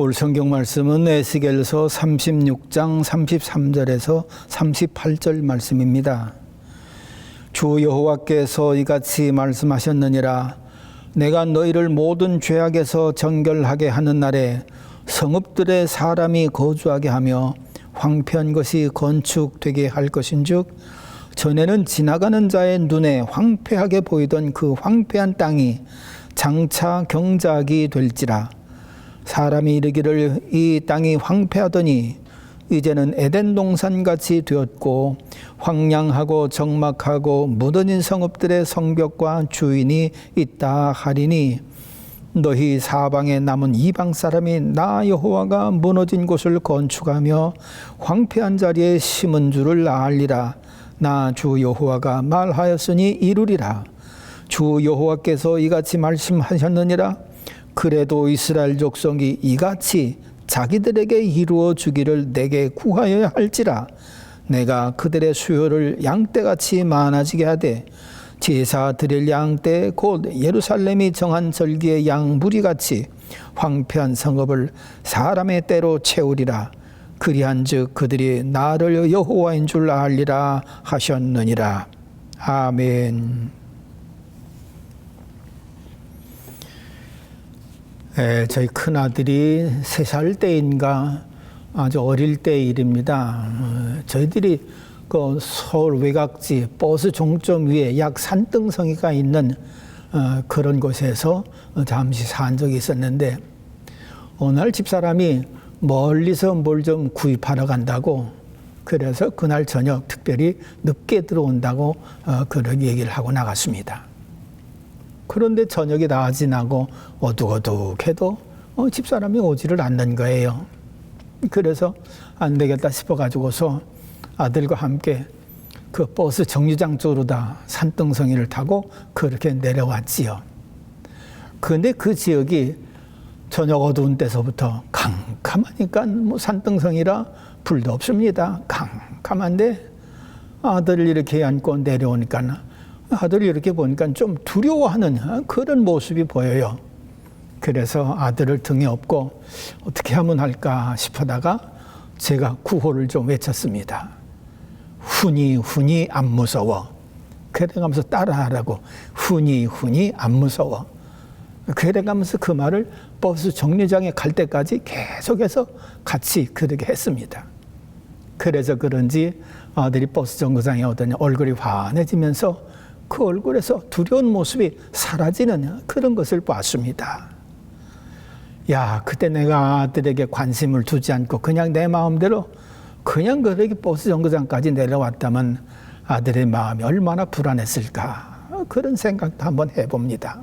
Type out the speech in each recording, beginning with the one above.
오늘 성경 말씀은 에스겔서 36장 33절에서 38절 말씀입니다. 주 여호와께서 이같이 말씀하셨느니라. 내가 너희를 모든 죄악에서 정결하게 하는 날에 성읍들에 사람이 거주하게 하며 황폐한 것이 건축되게 할 것인즉 전에는 지나가는 자의 눈에 황폐하게 보이던 그 황폐한 땅이 장차 경작이 될지라. 사람이 이르기를 이 땅이 황폐하더니 이제는 에덴 동산같이 되었고 황량하고 적막하고 무너진 성읍들의 성벽과 주인이 있다 하리니 너희 사방에 남은 이방 사람이 나 여호와가 무너진 곳을 건축하며 황폐한 자리에 심은 줄을 알리라. 나 주 여호와가 말하였으니 이루리라. 주 여호와께서 이같이 말씀하셨느니라. 그래도 이스라엘 족속이 이같이 자기들에게 이루어 주기를 내게 구하여야 할지라. 내가 그들의 수요를 양떼같이 많아지게 하되 제사 드릴 양떼 곧 예루살렘이 정한 절기의 양 무리같이 황폐한 성읍을 사람의 때로 채우리라. 그리한즉 그들이 나를 여호와인 줄 알리라 하셨느니라. 아멘. 저희 큰아들이 3살 때인가 아주 어릴 때 일입니다. 저희들이 그 서울 외곽지 버스 종점 위에 약 산등성이가 있는 그런 곳에서 잠시 산 적이 있었는데 어느 날 집사람이 멀리서 뭘 좀 구입하러 간다고 그래서 그날 저녁 특별히 늦게 들어온다고 그런 얘기를 하고 나갔습니다. 그런데 저녁이 다 지나고 어둑어둑해도 집사람이 오지를 않는 거예요. 그래서 안 되겠다 싶어가지고서 아들과 함께 그 버스 정류장 쪽으로 다 산등성이를 타고 그렇게 내려왔지요. 그런데 그 지역이 저녁 어두운 때서부터 캄캄하니까 뭐 산등성이라 불도 없습니다. 캄캄한데 아들을 이렇게 안고 내려오니까 아들이 이렇게 보니까 좀 두려워하는 그런 모습이 보여요. 그래서 아들을 등에 업고 어떻게 하면 할까 싶어다가 제가 구호를 좀 외쳤습니다. 훈이 안 무서워. 그래가면서 따라하라고. 훈이 안 무서워. 그래가면서 그 말을 버스 정류장에 갈 때까지 계속해서 같이 그렇게 했습니다. 그래서 그런지 아들이 버스 정류장에 오더니 얼굴이 환해지면서 그 얼굴에서 두려운 모습이 사라지는 그런 것을 봤습니다. 야, 그때 내가 아들에게 관심을 두지 않고 그냥 내 마음대로 그냥 그렇게 버스 정거장까지 내려왔다면 아들의 마음이 얼마나 불안했을까 그런 생각도 한번 해봅니다.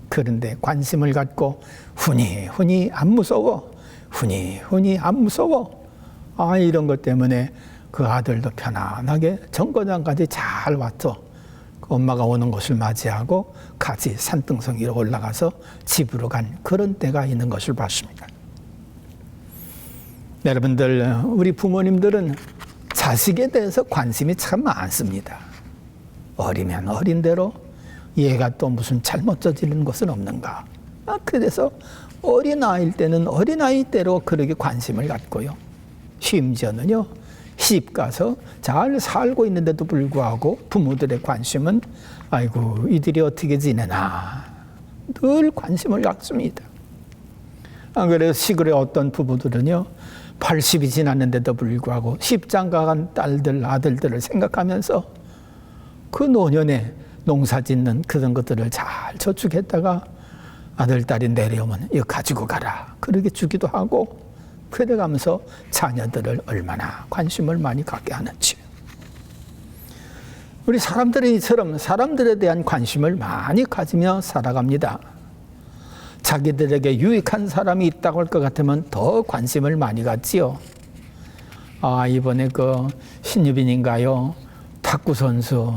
그런데 관심을 갖고 훈이 안 무서워. 훈이 안 무서워. 이런 것 때문에 그 아들도 편안하게 정거장까지 잘 왔죠. 엄마가 오는 것을 맞이하고 같이 산등성 위로 올라가서 집으로 간 그런 때가 있는 것을 봤습니다. 여러분들, 우리 부모님들은 자식에 대해서 관심이 참 많습니다. 어리면 어린 대로 얘가 또 무슨 잘못 저지른 것은 없는가. 그래서 어린아이일 때는 어린아이대로 그렇게 관심을 갖고요. 심지어는요. 시집 가서 잘 살고 있는데도 불구하고 부모들의 관심은 아이고 이들이 어떻게 지내나 늘 관심을 갖습니다. 그래서 시골의 어떤 부부들은요 80이 지났는데도 불구하고 시집장가 간 딸들 아들들을 생각하면서 그 노년에 농사 짓는 그런 것들을 잘 저축했다가 아들 딸이 내려오면 이거 가지고 가라 그렇게 주기도 하고 그래가면서 자녀들을 얼마나 관심을 많이 갖게 하는지. 우리 사람들이 이처럼 사람들에 대한 관심을 많이 가지며 살아갑니다. 자기들에게 유익한 사람이 있다고 할 것 같으면 더 관심을 많이 갖지요. 이번에 그 신유빈인가요? 탁구 선수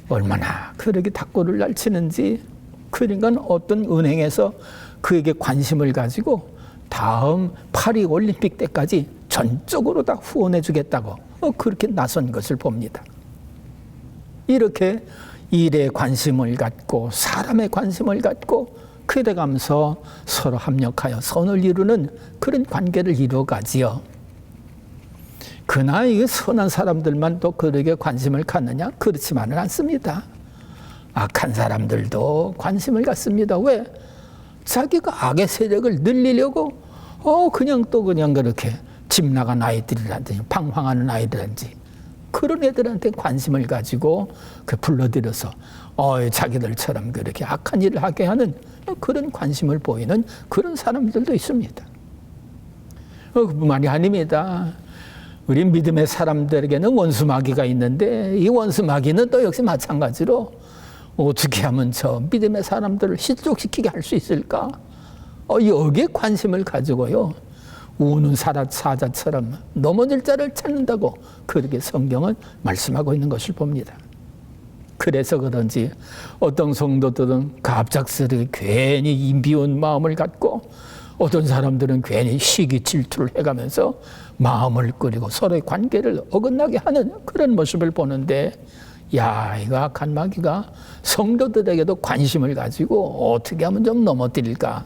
얼마나 그렇게 탁구를 잘 치는지 그러니까 어떤 은행에서 그에게 관심을 가지고 다음 파리 올림픽 때까지 전적으로 다 후원해 주겠다고 그렇게 나선 것을 봅니다. 이렇게 일에 관심을 갖고 사람에 관심을 갖고 그래가면서 서로 합력하여 선을 이루는 그런 관계를 이루어가지요. 그러나 이 선한 사람들만 또 그에게 관심을 갖느냐? 그렇지만은 않습니다. 악한 사람들도 관심을 갖습니다. 왜? 자기가 악의 세력을 늘리려고 그냥 그렇게 집 나간 아이들이라든지 방황하는 아이들이라든지 그런 애들한테 관심을 가지고 불러들여서 자기들처럼 그렇게 악한 일을 하게 하는 그런 관심을 보이는 그런 사람들도 있습니다. 그뿐만이 아닙니다. 우리 믿음의 사람들에게는 원수마귀가 있는데 이 원수마귀는 또 역시 마찬가지로 어떻게 하면 저 믿음의 사람들을 실족시키게 할 수 있을까? 여기에 관심을 가지고요. 우는 사자처럼 넘어질 자를 찾는다고 그렇게 성경은 말씀하고 있는 것을 봅니다. 그래서 그런지 어떤 성도들은 갑작스레 괜히 미운 마음을 갖고 어떤 사람들은 괜히 시기 질투를 해가면서 마음을 끓이고 서로의 관계를 어긋나게 하는 그런 모습을 보는데 이거 악한 마귀가 성도들에게도 관심을 가지고 어떻게 하면 좀 넘어뜨릴까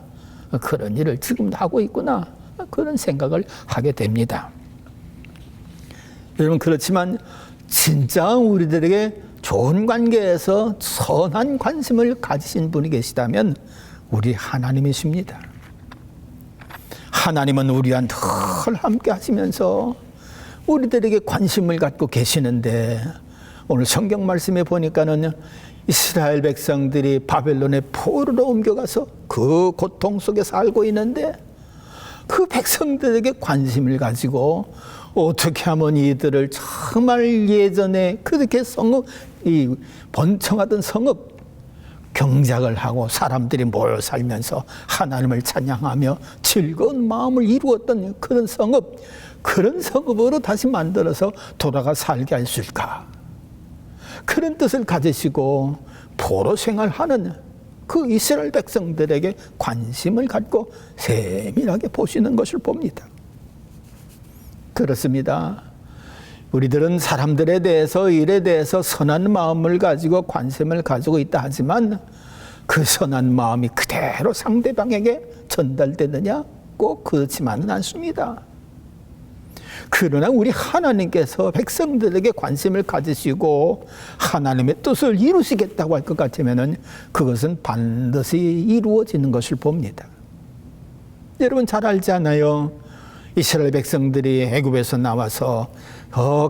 그런 일을 지금도 하고 있구나 그런 생각을 하게 됩니다. 여러분 그렇지만 진짜 우리들에게 좋은 관계에서 선한 관심을 가지신 분이 계시다면 우리 하나님이십니다. 하나님은 우리와 늘 함께 하시면서 우리들에게 관심을 갖고 계시는데 오늘 성경 말씀에 보니까는 이스라엘 백성들이 바벨론의 포로로 옮겨가서 그 고통 속에 살고 있는데 그 백성들에게 관심을 가지고 어떻게 하면 이들을 정말 예전에 그렇게 이 번창하던 성읍 경작을 하고 사람들이 모여 살면서 하나님을 찬양하며 즐거운 마음을 이루었던 그런 성읍으로 다시 만들어서 돌아가 살게 할 수 있을까? 그런 뜻을 가지시고 포로 생활하는 그 이스라엘 백성들에게 관심을 갖고 세밀하게 보시는 것을 봅니다. 그렇습니다. 우리들은 사람들에 대해서 일에 대해서 선한 마음을 가지고 관심을 가지고 있다 하지만 그 선한 마음이 그대로 상대방에게 전달되느냐? 꼭 그렇지만은 않습니다. 그러나 우리 하나님께서 백성들에게 관심을 가지시고 하나님의 뜻을 이루시겠다고 할 것 같으면은 그것은 반드시 이루어지는 것을 봅니다. 여러분 잘 알잖아요. 이스라엘 백성들이 애굽에서 나와서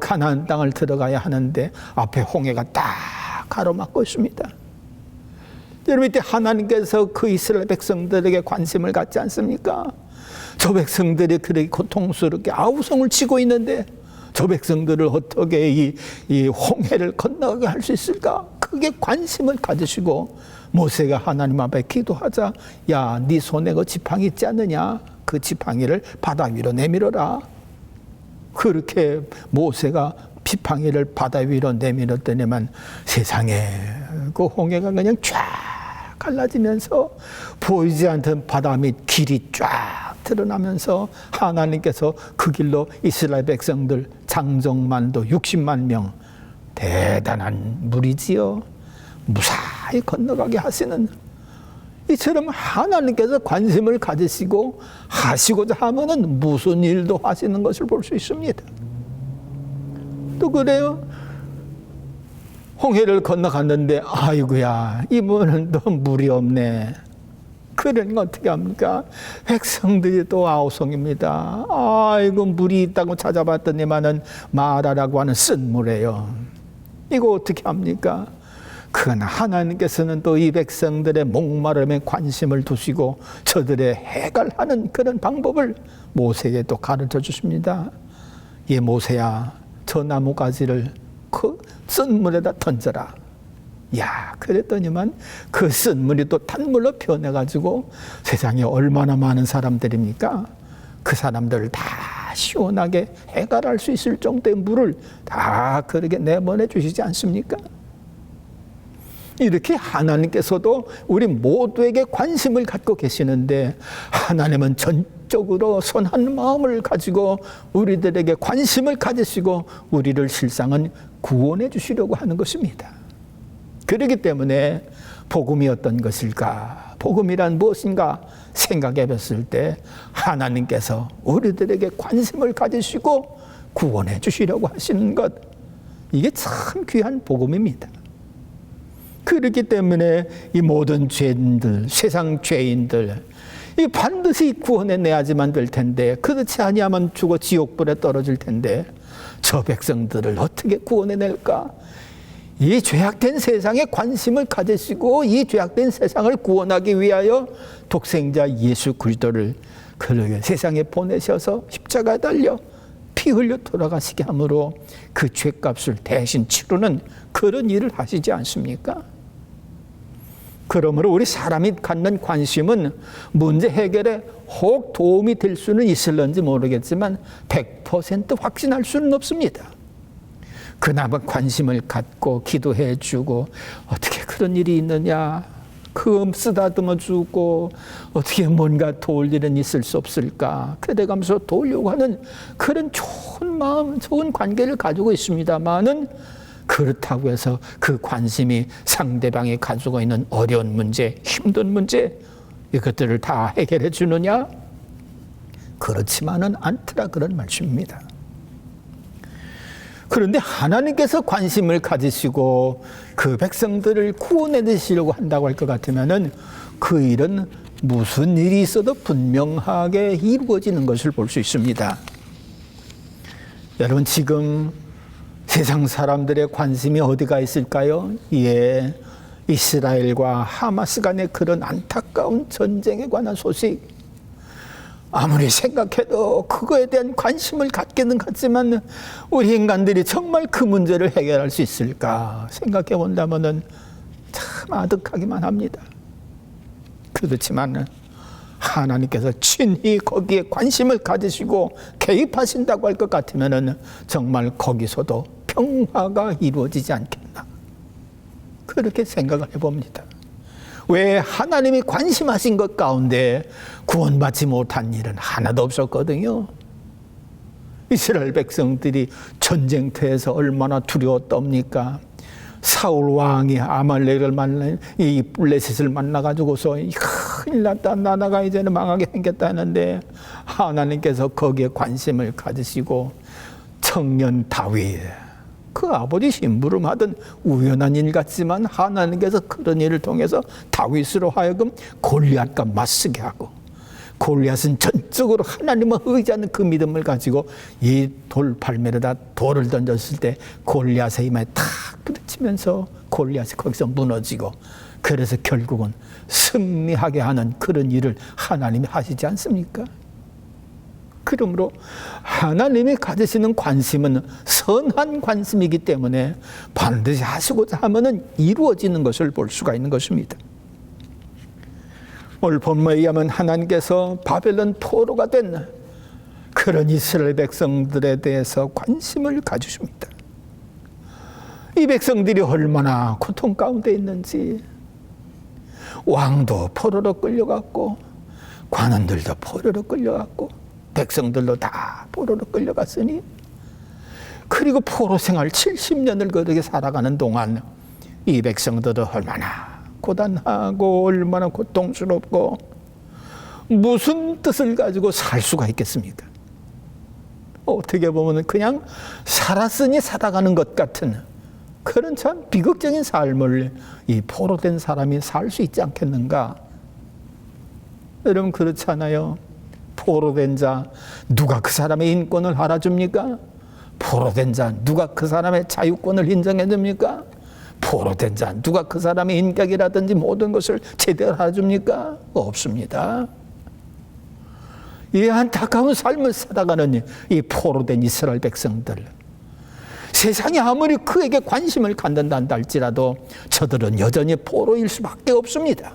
가나안 땅을 들어가야 하는데 앞에 홍해가 딱 가로막고 있습니다. 여러분 이때 하나님께서 그 이스라엘 백성들에게 관심을 갖지 않습니까? 저 백성들이 그렇게 고통스럽게 아우성을 치고 있는데 저 백성들을 어떻게 이 홍해를 건너게 할 수 있을까? 그게 관심을 가지시고 모세가 하나님 앞에 기도하자 네 손에 그 지팡이 있지 않느냐? 그 지팡이를 바다 위로 내밀어라. 그렇게 모세가 지팡이를 바다 위로 내밀었더니만 세상에 그 홍해가 그냥 쫙 갈라지면서 보이지 않던 바다 밑 길이 쫙 드러나면서 하나님께서 그 길로 이스라엘 백성들 장정만도 60만 명 대단한 무리지요. 무사히 건너가게 하시는 이처럼 하나님께서 관심을 가지시고 하시고자 하면은 무슨 일도 하시는 것을 볼 수 있습니다. 또 그래요. 홍해를 건너갔는데 아이고야 이번은 또 물이 없네. 그러니까 어떻게 합니까? 백성들이 또 아우성입니다. 아이고 물이 있다고 찾아봤더니만은 마라라고 하는 쓴 물이에요. 이거 어떻게 합니까? 그러나 하나님께서는 또 이 백성들의 목마름에 관심을 두시고 저들의 해결하는 그런 방법을 모세에게 또 가르쳐 주십니다. 예, 모세야, 저 나무가지를 그 쓴 물에다 던져라. 야, 그랬더니만 그 쓴 물이 또 탄물로 변해가지고 세상에 얼마나 많은 사람들입니까? 그 사람들을 다 시원하게 해결할 수 있을 정도의 물을 다 그렇게 내보내 주시지 않습니까? 이렇게 하나님께서도 우리 모두에게 관심을 갖고 계시는데 하나님은 전적으로 선한 마음을 가지고 우리들에게 관심을 가지시고 우리를 실상은 구원해 주시려고 하는 것입니다. 그렇기 때문에 복음이 어떤 것일까? 복음이란 무엇인가 생각해 봤을 때 하나님께서 우리들에게 관심을 가지시고 구원해 주시려고 하시는 것, 이게 참 귀한 복음입니다. 그렇기 때문에 이 모든 죄인들, 세상 죄인들, 이 반드시 구원해내야지만 될 텐데, 그렇지 아니하면 죽어 지옥불에 떨어질 텐데 저 백성들을 어떻게 구원해낼까? 이 죄악된 세상에 관심을 가지시고 이 죄악된 세상을 구원하기 위하여 독생자 예수 그리스도를 그러게 세상에 보내셔서 십자가에 달려 피 흘려 돌아가시게 함으로 그 죄값을 대신 치르는 그런 일을 하시지 않습니까? 그러므로 우리 사람이 갖는 관심은 문제 해결에 혹 도움이 될 수는 있을런지 모르겠지만 100% 확신할 수는 없습니다. 그나마 관심을 갖고 기도해 주고, 어떻게 그런 일이 있느냐, 그 쓰다듬어 주고 어떻게 뭔가 도울 일은 있을 수 없을까, 그래가면서 도우려고 하는 그런 좋은 마음, 좋은 관계를 가지고 있습니다마는, 그렇다고 해서 그 관심이 상대방이 가지고 있는 어려운 문제, 힘든 문제, 이것들을 다 해결해 주느냐? 그렇지만은 않더라, 그런 말씀입니다. 그런데 하나님께서 관심을 가지시고 그 백성들을 구원해 주시려고 한다고 할 것 같으면은 그 일은 무슨 일이 있어도 분명하게 이루어지는 것을 볼 수 있습니다. 여러분, 지금 세상 사람들의 관심이 어디가 있을까요? 예, 이스라엘과 하마스 간의 그런 안타까운 전쟁에 관한 소식, 아무리 생각해도 그거에 대한 관심을 갖기는 갖지만 우리 인간들이 정말 그 문제를 해결할 수 있을까 생각해 본다면 참 아득하기만 합니다. 그렇지만 하나님께서 친히 거기에 관심을 가지시고 개입하신다고 할 것 같으면 정말 거기서도 평화가 이루어지지 않겠나, 그렇게 생각을 해봅니다. 왜? 하나님이 관심하신 것 가운데 구원받지 못한 일은 하나도 없었거든요. 이스라엘 백성들이 전쟁터에서 얼마나 두려웠답니까? 사울 왕이 아말렉을 만나, 이 블레셋을 만나가지고서 큰일 났다, 나라가 이제는 망하게 생겼다 하는데 하나님께서 거기에 관심을 가지시고 청년 다윗, 그 아버지 심부름하던 우연한 일 같지만 하나님께서 그런 일을 통해서 다윗으로 하여금 골리앗과 맞서게 하고, 골리앗은 전적으로 하나님을 의지하는 그 믿음을 가지고 이 돌팔매에다 돌을 던졌을 때 골리앗의 이마에 탁 부딪히면서 골리앗이 거기서 무너지고, 그래서 결국은 승리하게 하는 그런 일을 하나님이 하시지 않습니까? 그러므로 하나님이 가지시는 관심은 선한 관심이기 때문에 반드시 하시고자 하면 이루어지는 것을 볼 수가 있는 것입니다. 오늘 본문에 의하면 하나님께서 바벨론 포로가 된 그런 이스라엘 백성들에 대해서 관심을 가지십니다. 이 백성들이 얼마나 고통 가운데 있는지, 왕도 포로로 끌려갔고 관원들도 포로로 끌려갔고 백성들도 다 포로로 끌려갔으니, 그리고 포로 생활 70년을 그렇게 살아가는 동안 이 백성들도 얼마나 고단하고 얼마나 고통스럽고 무슨 뜻을 가지고 살 수가 있겠습니까? 어떻게 보면 그냥 살았으니 살아가는 것 같은 그런 참 비극적인 삶을 이 포로된 사람이 살 수 있지 않겠는가? 여러분, 그렇지 않아요? 포로된 자, 누가 그 사람의 인권을 알아줍니까? 포로된 자, 누가 그 사람의 자유권을 인정해 줍니까? 포로된 자, 누가 그 사람의 인격이라든지 모든 것을 제대로 알아줍니까? 없습니다. 이 안타까운 삶을 살아가는 이 포로된 이스라엘 백성들, 세상이 아무리 그에게 관심을 갖는다 할지라도 저들은 여전히 포로일 수밖에 없습니다.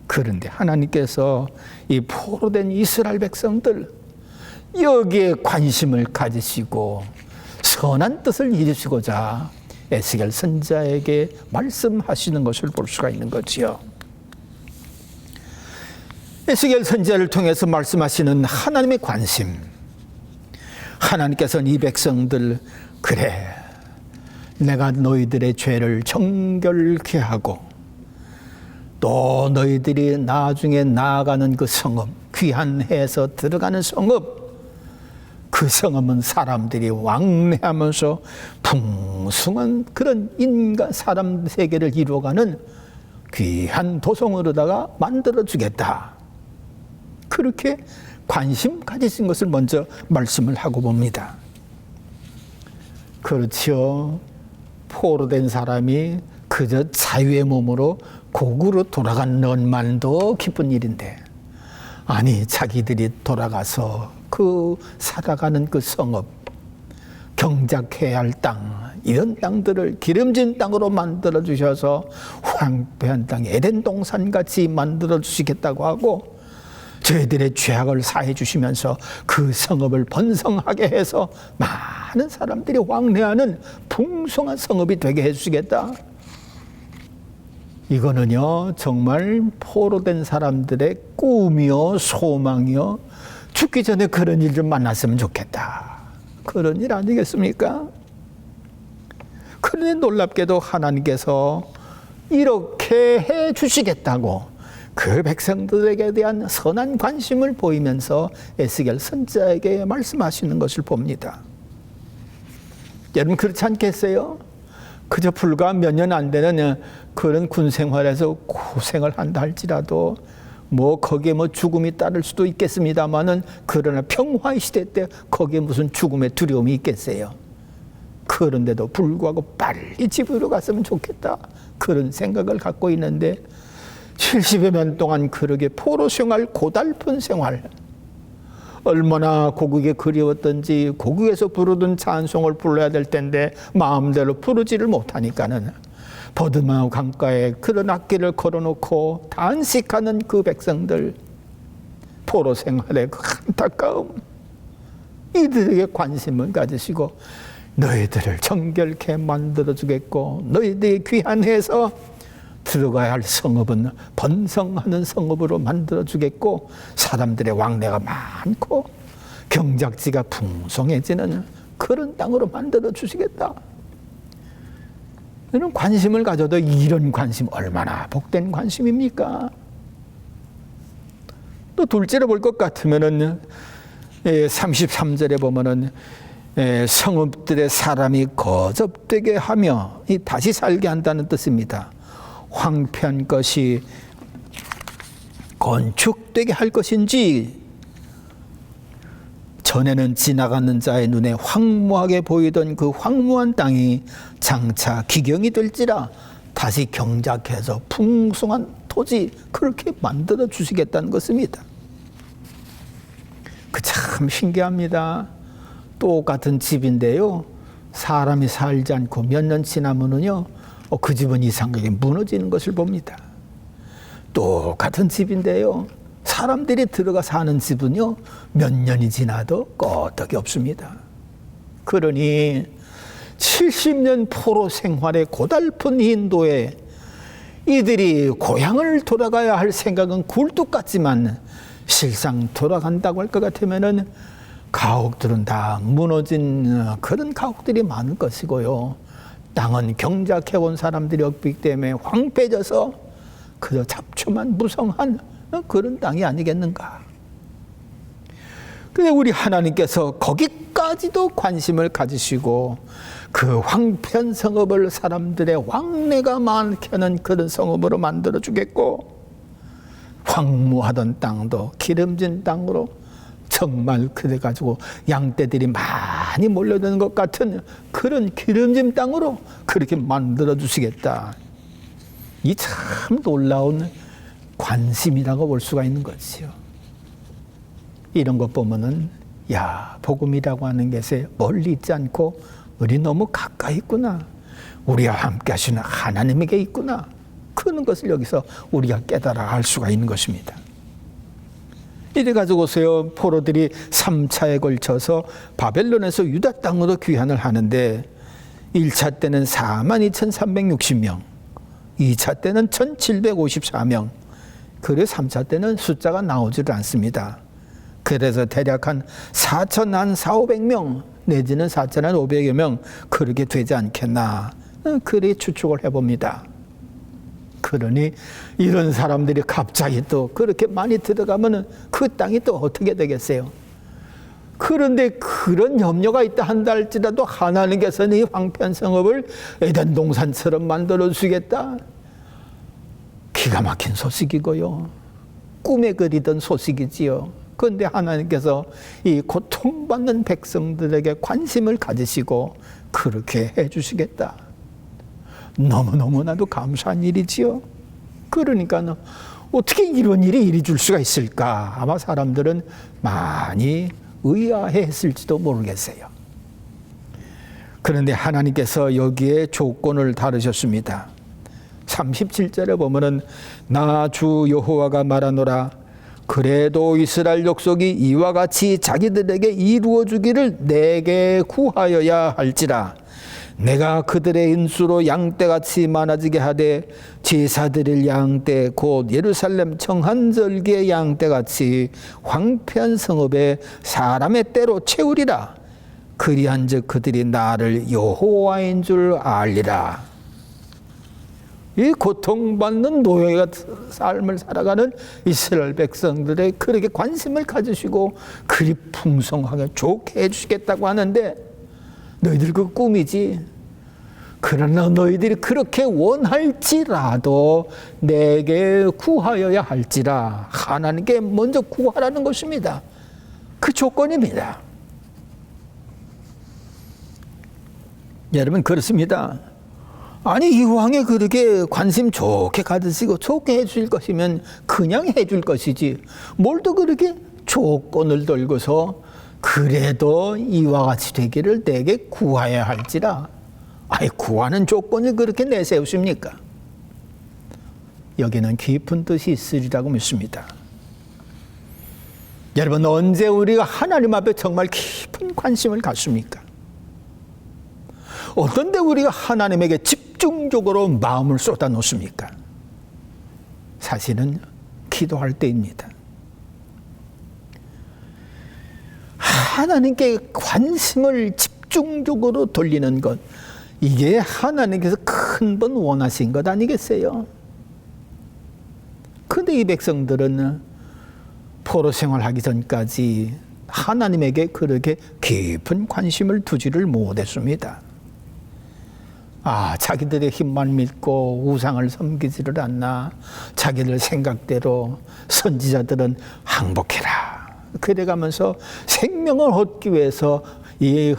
그런데 하나님께서 이 포로된 이스라엘 백성들, 여기에 관심을 가지시고 선한 뜻을 이루시고자 에스겔 선지자에게 말씀하시는 것을 볼 수가 있는 거지요. 에스겔 선지자를 통해서 말씀하시는 하나님의 관심, 하나님께서는 이 백성들, 그래, 내가 너희들의 죄를 정결케 하고 또 너희들이 나중에 나아가는 그 성읍, 귀한 해에서 들어가는 성읍, 그 성읍은 사람들이 왕래하면서 풍성한 그런 인간 사람 세계를 이루어가는 귀한 도성으로다가 만들어주겠다. 그렇게 관심 가지신 것을 먼저 말씀을 하고 봅니다. 그렇지요. 포로된 사람이 그저 자유의 몸으로 고국으로 돌아가는 것만도 기쁜 일인데, 아니 자기들이 돌아가서 그 살아가는 그 성읍, 경작해야 할 땅, 이런 땅들을 기름진 땅으로 만들어 주셔서 황폐한 땅 에덴 동산 같이 만들어 주시겠다고 하고, 저희들의 죄악을 사해 주시면서 그 성읍을 번성하게 해서 많은 사람들이 왕래하는 풍성한 성읍이 되게 해 주시겠다. 이거는요, 정말 포로된 사람들의 꿈이요, 소망이요. 죽기 전에 그런 일 좀 만났으면 좋겠다. 그런 일 아니겠습니까? 그런데 놀랍게도 하나님께서 이렇게 해 주시겠다고 그 백성들에게 대한 선한 관심을 보이면서 에스겔 선지자에게 말씀하시는 것을 봅니다. 여러분 그렇지 않겠어요? 그저 불과 몇 년 안 되는 그런 군 생활에서 고생을 한다 할지라도 거기에 죽음이 따를 수도 있겠습니다만은, 그러나 평화의 시대 때 거기에 무슨 죽음의 두려움이 있겠어요? 그런데도 불구하고 빨리 집으로 갔으면 좋겠다, 그런 생각을 갖고 있는데 70여 년 동안 그렇게 포로 생활, 고달픈 생활, 얼마나 고국에 그리웠던지 고국에서 부르던 찬송을 불러야 될 텐데 마음대로 부르지를 못하니까는 버드마우 강가에 그런 악기를 걸어놓고 단식하는 그 백성들, 포로 생활의 그 안타까움, 이들에게 관심을 가지시고 너희들을 정결케 만들어주겠고, 너희들이 귀한 해에서 들어가야 할 성읍은 번성하는 성읍으로 만들어주겠고, 사람들의 왕래가 많고 경작지가 풍성해지는 그런 땅으로 만들어주시겠다. 이런 관심을 가져도 이런 관심 얼마나 복된 관심입니까? 또 둘째로 볼 것 같으면은 33절에 보면은 성읍들의 사람이 거접되게 하며 다시 살게 한다는 뜻입니다. 황폐한 것이 건축되게 할 것인지, 전에는 지나가는 자의 눈에 황무하게 보이던 그 황무한 땅이 장차 기경이 될지라 다시 경작해서 풍성한 토지, 그렇게 만들어 주시겠다는 것입니다. 그 참 신기합니다. 똑같은 집인데요, 사람이 살지 않고 몇 년 지나면은요, 그 집은 이상하게 무너지는 것을 봅니다. 똑같은 집인데요, 사람들이 들어가 사는 집은요, 몇 년이 지나도 끄떡이 없습니다. 그러니 70년 포로 생활의 고달픈 인도에 이들이 고향을 돌아가야 할 생각은 굴뚝 같지만, 실상 돌아간다고 할 것 같으면은 가옥들은 다 무너진 그런 가옥들이 많을 것이고요, 땅은 경작해온 사람들이 없기 때문에 황폐해져서 그저 잡초만 무성한 그런 땅이 아니겠는가. 근데 우리 하나님께서 거기까지도 관심을 가지시고 그 황폐한 성읍을 사람들의 왕래가 많게 하는 그런 성읍으로 만들어 주겠고, 황무하던 땅도 기름진 땅으로, 정말 그래가지고 양떼들이 많이 몰려드는 것 같은 그런 기름진 땅으로 그렇게 만들어 주시겠다. 이 참 놀라운 관심이라고 볼 수가 있는 거지요. 이런 것 보면은, 야, 복음이라고 하는 것에 멀리 있지 않고 우리 너무 가까이 있구나, 우리와 함께 하시는 하나님에게 있구나, 그런 것을 여기서 우리가 깨달아 알 수가 있는 것입니다. 이래가지고서요, 포로들이 3차에 걸쳐서 바벨론에서 유다 땅으로 귀환을 하는데, 1차 때는 42,360명, 2차 때는 1,754명, 그래 3차 때는 숫자가 나오질 않습니다. 그래서 대략 한 4,500명 내지는 4,500여 명 그렇게 되지 않겠나, 그렇게 추측을 해봅니다. 그러니 이런 사람들이 갑자기 또 그렇게 많이 들어가면은 그 땅이 또 어떻게 되겠어요? 그런데 그런 염려가 있다 한다 할지라도 하나님께서는 이 황폐한 성읍을 에덴 동산처럼 만들어 주겠다. 기가 막힌 소식이고요. 꿈에 그리던 소식이지요. 그런데 하나님께서 이 고통받는 백성들에게 관심을 가지시고 그렇게 해주시겠다. 너무너무나도 감사한 일이지요. 그러니까 어떻게 이런 일이 이리 수가 있을까? 아마 사람들은 많이 의아해했을지도 모르겠어요. 그런데 하나님께서 여기에 조건을 다루셨습니다. 37절에 보면은 나 주 여호와가 말하노라 그래도 이스라엘 족속이 이와 같이 자기들에게 이루어 주기를 내게 구하여야 할지라 내가 그들의 인수로 양떼같이 많아지게 하되 제사 드릴 양떼 곧 예루살렘 청한절기의 양떼같이 황폐한 성읍에 사람의 때로 채우리라 그리한즉 그들이 나를 여호와인 줄 알리라. 이 고통받는 노예 같은 삶을 살아가는 이스라엘 백성들의 그렇게 관심을 가지시고 그리 풍성하게 좋게 해주시겠다고 하는데 너희들 그 꿈이지. 그러나 너희들이 그렇게 원할지라도 내게 구하여야 할지라. 하나님께 먼저 구하라는 것입니다. 그 조건입니다. 여러분 그렇습니다. 아니 이왕에 그렇게 관심 좋게 가지시고 좋게 해줄 것이면 그냥 해줄 것이지 뭘 또 그렇게 조건을 들고서 그래도 이와 같이 되기를 내게 구하여야 할지라. 아니 구하는 조건을 그렇게 내세우십니까? 여기는 깊은 뜻이 있으리라고 믿습니다. 여러분 언제 우리가 하나님 앞에 정말 깊은 관심을 갖습니까? 어떤 때 우리가 하나님에게 집중적으로 마음을 쏟아 놓습니까? 사실은 기도할 때입니다. 하나님께 관심을 집중적으로 돌리는 것, 이게 하나님께서 큰 번 원하신 것 아니겠어요? 그런데 이 백성들은 포로 생활하기 전까지 하나님에게 그렇게 깊은 관심을 두지를 못했습니다. 자기들의 힘만 믿고 우상을 섬기지를 않나. 자기들 생각대로 선지자들은 항복해라. 그래가면서 생명을 얻기 위해서 이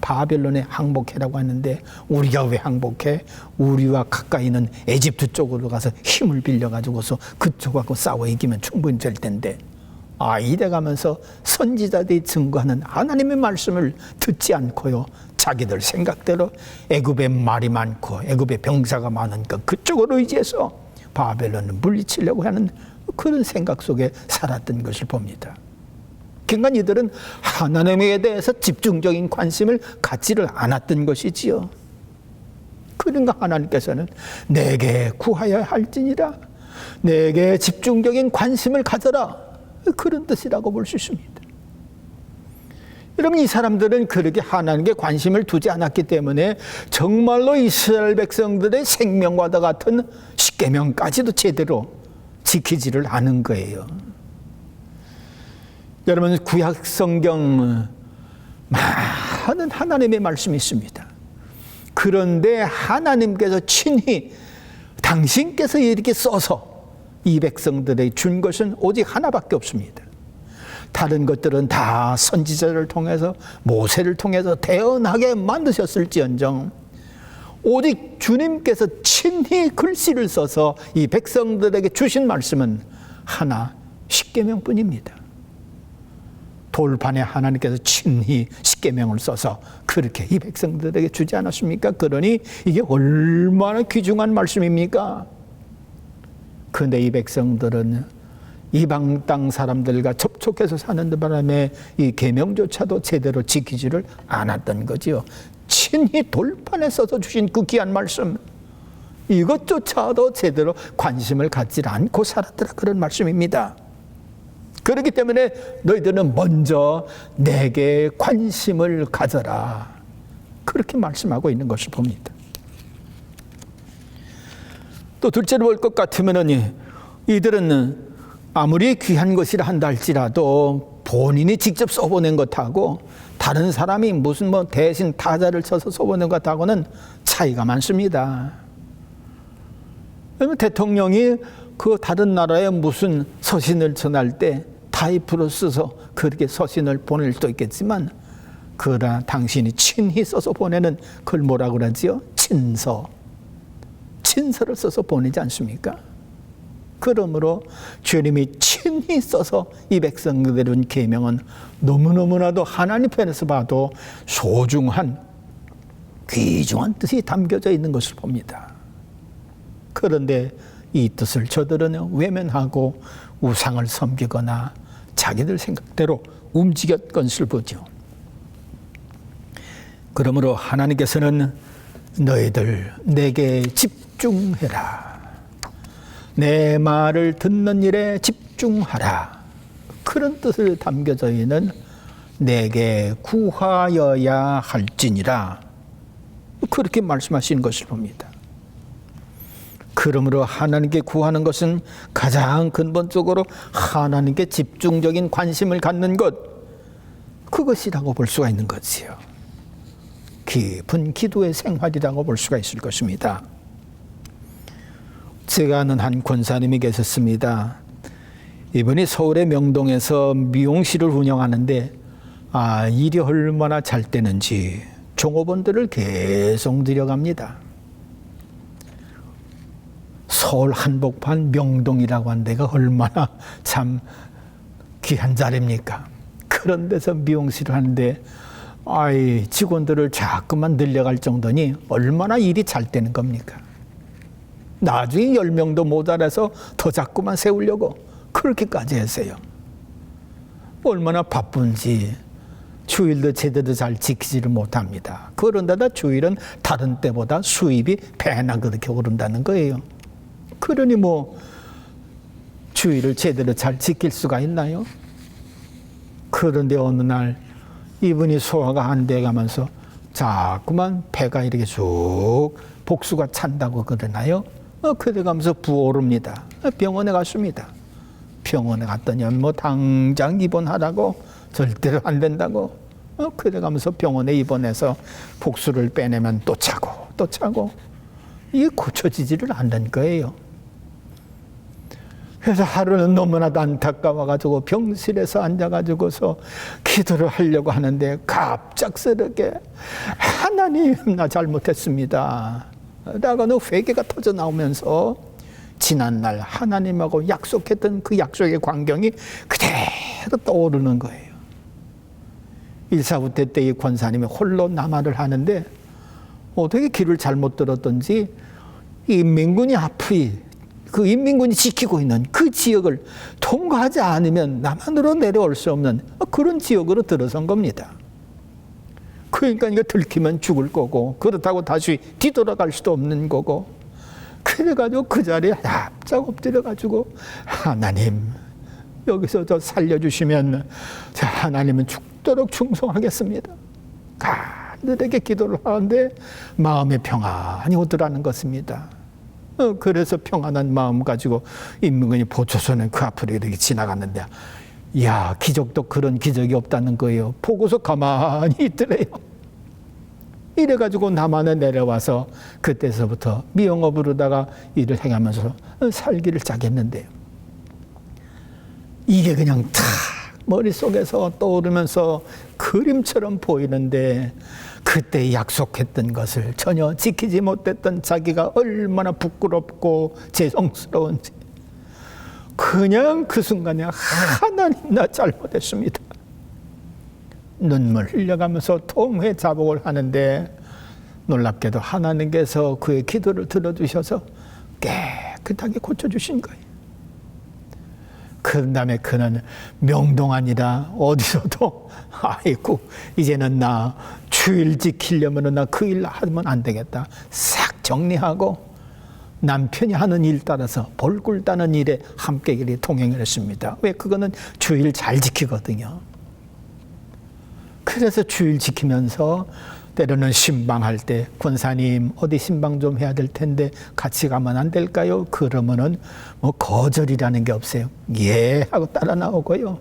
바벨론에 항복해라고 하는데 우리가 왜 항복해? 우리와 가까이 있는 에집트 쪽으로 가서 힘을 빌려가지고서 그쪽하고 싸워 이기면 충분히 될 텐데 이래가면서 선지자들이 증거하는 하나님의 말씀을 듣지 않고요. 자기들 생각대로 애굽에 말이 많고 애굽에 병사가 많으니까 그쪽으로 의지해서 바벨론을 물리치려고 하는 그런 생각 속에 살았던 것을 봅니다. 그러니까 이들은 하나님에 대해서 집중적인 관심을 갖지를 않았던 것이지요. 그러니까 하나님께서는 내게 구하여야 할지니라. 내게 집중적인 관심을 가져라. 그런 뜻이라고 볼 수 있습니다. 여러분 이 사람들은 그렇게 하나님께 관심을 두지 않았기 때문에 정말로 이스라엘 백성들의 생명과도 같은 십계명까지도 제대로 지키지를 않은 거예요. 여러분 구약 성경 많은 하나님의 말씀이 있습니다. 그런데 하나님께서 친히 당신께서 이렇게 써서 이 백성들에게 준 것은 오직 하나밖에 없습니다. 다른 것들은 다 선지자를 통해서 모세를 통해서 태어나게 만드셨을지언정 오직 주님께서 친히 글씨를 써서 이 백성들에게 주신 말씀은 하나 십계명뿐입니다. 돌판에 하나님께서 친히 십계명을 써서 그렇게 이 백성들에게 주지 않았습니까? 그러니 이게 얼마나 귀중한 말씀입니까? 그런데 이 백성들은 이방 땅 사람들과 접촉해서 사는 바람에 이 계명조차도 제대로 지키지를 않았던 거지요. 친히 돌판에 써서 주신 그 귀한 말씀, 이것조차도 제대로 관심을 갖지 않고 살았더라, 그런 말씀입니다. 그렇기 때문에 너희들은 먼저 내게 관심을 가져라, 그렇게 말씀하고 있는 것을 봅니다. 또 둘째로 볼 것 같으면은 이들은 아무리 귀한 것이라 한다 할지라도 본인이 직접 써보낸 것하고 다른 사람이 무슨 뭐 대신 타자를 쳐서 써보낸 것하고는 차이가 많습니다. 대통령이 그 다른 나라에 무슨 서신을 전할 때 타이프로 써서 그렇게 서신을 보낼 수도 있겠지만, 그러나 당신이 친히 써서 보내는 그걸 뭐라 그러지요? 친서. 친서를 써서 보내지 않습니까? 그러므로 주님이 친히 써서 이 백성들을 준 계명은 너무너무나도 하나님 편에서 봐도 소중한 귀중한 뜻이 담겨져 있는 것을 봅니다. 그런데 이 뜻을 저들은 외면하고 우상을 섬기거나 자기들 생각대로 움직였던 것을 보죠. 그러므로 하나님께서는 너희들 내게 집중해라. 내 말을 듣는 일에 집중하라. 그런 뜻을 담겨져 있는 내게 구하여야 할지니라. 그렇게 말씀하신 것을 봅니다. 그러므로 하나님께 구하는 것은 가장 근본적으로 하나님께 집중적인 관심을 갖는 것, 그것이라고 볼 수가 있는 거지요. 깊은 기도의 생활이라고 볼 수가 있을 것입니다. 제가 아는 한 권사님이 계셨습니다. 이분이 서울의 명동에서 미용실을 운영하는데 일이 얼마나 잘 되는지 종업원들을 계속 들여갑니다. 서울 한복판 명동이라고 한 데가 얼마나 참 귀한 자리입니까? 그런 데서 미용실을 하는데 직원들을 자꾸만 늘려갈 정도니 얼마나 일이 잘 되는 겁니까? 나중에 10명도 모자라서 더 자꾸만 세우려고 그렇게까지 했어요. 얼마나 바쁜지 주일도 제대로 잘 지키지를 못합니다. 그런데다 주일은 다른 때보다 수입이 배나 그렇게 오른다는 거예요. 그러니 뭐 주일을 제대로 잘 지킬 수가 있나요? 그런데 어느 날 이분이 소화가 안 돼가면서 자꾸만 배가 이렇게 쭉 복수가 찬다고 그러나요? 그래 가면서 부어오릅니다. 병원에 갔습니다. 병원에 갔더니 뭐 당장 입원하라고, 절대로 안 된다고. 그래 가면서 병원에 입원해서 복수를 빼내면 또 차고 또 차고, 이게 고쳐지지를 않는 거예요. 그래서 하루는 너무나도 안타까워가지고 병실에서 앉아가지고서 기도를 하려고 하는데 갑작스럽게 하나님, 나 잘못했습니다 라고는 회개가 터져 나오면서 지난날 하나님하고 약속했던 그 약속의 광경이 그대로 떠오르는 거예요. 일사후퇴 때 이 권사님이 홀로 남아를 하는데 어떻게 길을 잘못 들었던지 인민군이 앞이, 그 인민군이 지키고 있는 그 지역을 통과하지 않으면 남한으로 내려올 수 없는 그런 지역으로 들어선 겁니다. 그러니까 이거 들키면 죽을 거고, 그렇다고 다시 뒤돌아갈 수도 없는 거고, 그래가지고 그 자리에 납작 엎드려가지고 하나님, 여기서 저 살려주시면 하나님은 죽도록 충성하겠습니다. 간절하게 기도를 하는데 마음에 평안이 오더라는 것입니다. 그래서 평안한 마음 가지고 인민군이 보초선은 그 앞으로 이렇게 지나갔는데, 이야, 기적도 그런 기적이 없다는 거예요. 보고서 가만히 있더래요. 이래가지고 남한에 내려와서 그때서부터 미용업으로다가 일을 해가면서 살기를 시작했는데요. 이게 그냥 탁 머릿속에서 떠오르면서 그림처럼 보이는데, 그때 약속했던 것을 전혀 지키지 못했던 자기가 얼마나 부끄럽고 죄송스러운지, 그냥 그 순간에 하나님, 나 잘못했습니다. 눈물 흘려가면서 통회 자복을 하는데 놀랍게도 하나님께서 그의 기도를 들어주셔서 깨끗하게 고쳐주신 거예요. 그 다음에 그는 명동 아니라 어디서도 아이고 이제는 나 주일 지키려면 나 그 일 하면 안 되겠다, 싹 정리하고 남편이 하는 일 따라서 벌꿀 따는 일에 함께 동행을 했습니다. 왜? 그거는 주일 잘 지키거든요. 그래서 주일 지키면서 때로는 신방할 때 권사님 어디 신방 좀 해야 될 텐데 같이 가면 안 될까요? 그러면은 뭐 거절이라는 게 없어요. 예 하고 따라 나오고요.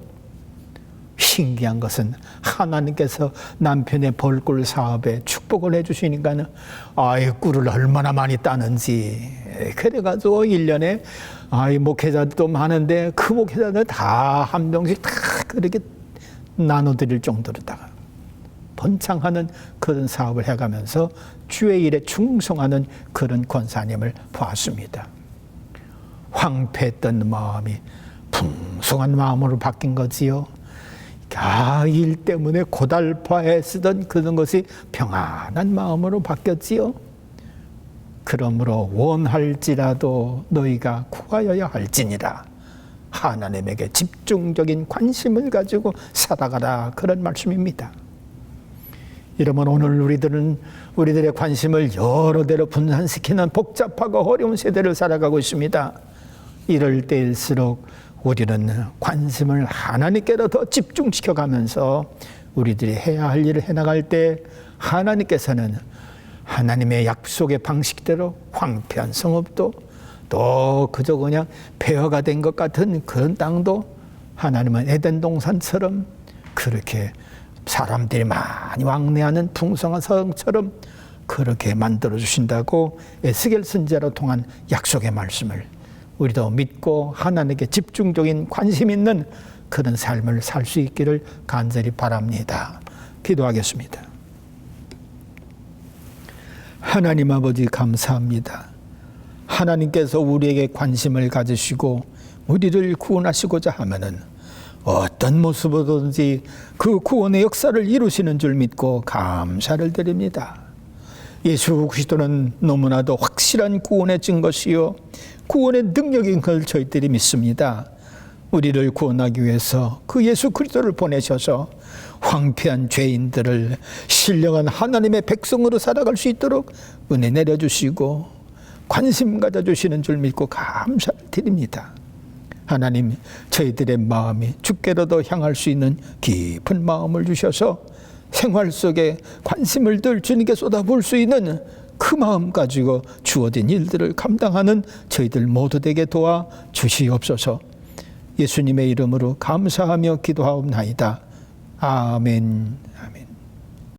신기한 것은 하나님께서 남편의 벌꿀 사업에 축복을 해주시니까는 꿀을 얼마나 많이 따는지 그래가지고 1년에 목회자도 많은데 그 목회자들 다 한 병씩 다 그렇게 나눠드릴 정도로다가 번창하는 그런 사업을 해가면서 주의 일에 충성하는 그런 권사님을 보았습니다. 황폐했던 마음이 풍성한 마음으로 바뀐 거지요. 일 때문에 고달파에 쓰던 그런 것이 평안한 마음으로 바뀌었지요. 그러므로 원할지라도 너희가 구하여야 할지니라. 하나님에게 집중적인 관심을 가지고 살아가라, 그런 말씀입니다. 이러면 오늘 우리들의 관심을 여러 대로 분산시키는 복잡하고 어려운 세대를 살아가고 있습니다. 이럴 때일수록 우리는 관심을 하나님께로 더 집중시켜가면서 우리들이 해야 할 일을 해나갈 때 하나님께서는 하나님의 약속의 방식대로 황폐한 성읍도 또 그저 그냥 폐허가 된 것 같은 그런 땅도 하나님은 에덴 동산처럼 그렇게 사람들이 많이 왕래하는 풍성한 성처럼 그렇게 만들어 주신다고 에스겔 선지자로 통한 약속의 말씀을 우리도 믿고 하나님께 집중적인 관심 있는 그런 삶을 살 수 있기를 간절히 바랍니다. 기도하겠습니다. 하나님 아버지 감사합니다. 하나님께서 우리에게 관심을 가지시고 우리를 구원하시고자 하면은 어떤 모습으로든지 그 구원의 역사를 이루시는 줄 믿고 감사를 드립니다. 예수 그리스도는 너무나도 확실한 구원의 증거시요 구원의 능력인 걸 저희들이 믿습니다. 우리를 구원하기 위해서 그 예수 그리스도를 보내셔서 황폐한 죄인들을 신령한 하나님의 백성으로 살아갈 수 있도록 은혜 내려주시고 관심 가져주시는 줄 믿고 감사를 드립니다. 하나님, 저희들의 마음이 주께로도 향할 수 있는 깊은 마음을 주셔서 생활 속에 관심을 늘 주님께 쏟아부을 수 있는 그 마음 가지고 주어진 일들을 감당하는 저희들 모두 되게 도와 주시옵소서. 예수님의 이름으로 감사하며 기도하옵나이다. 아멘.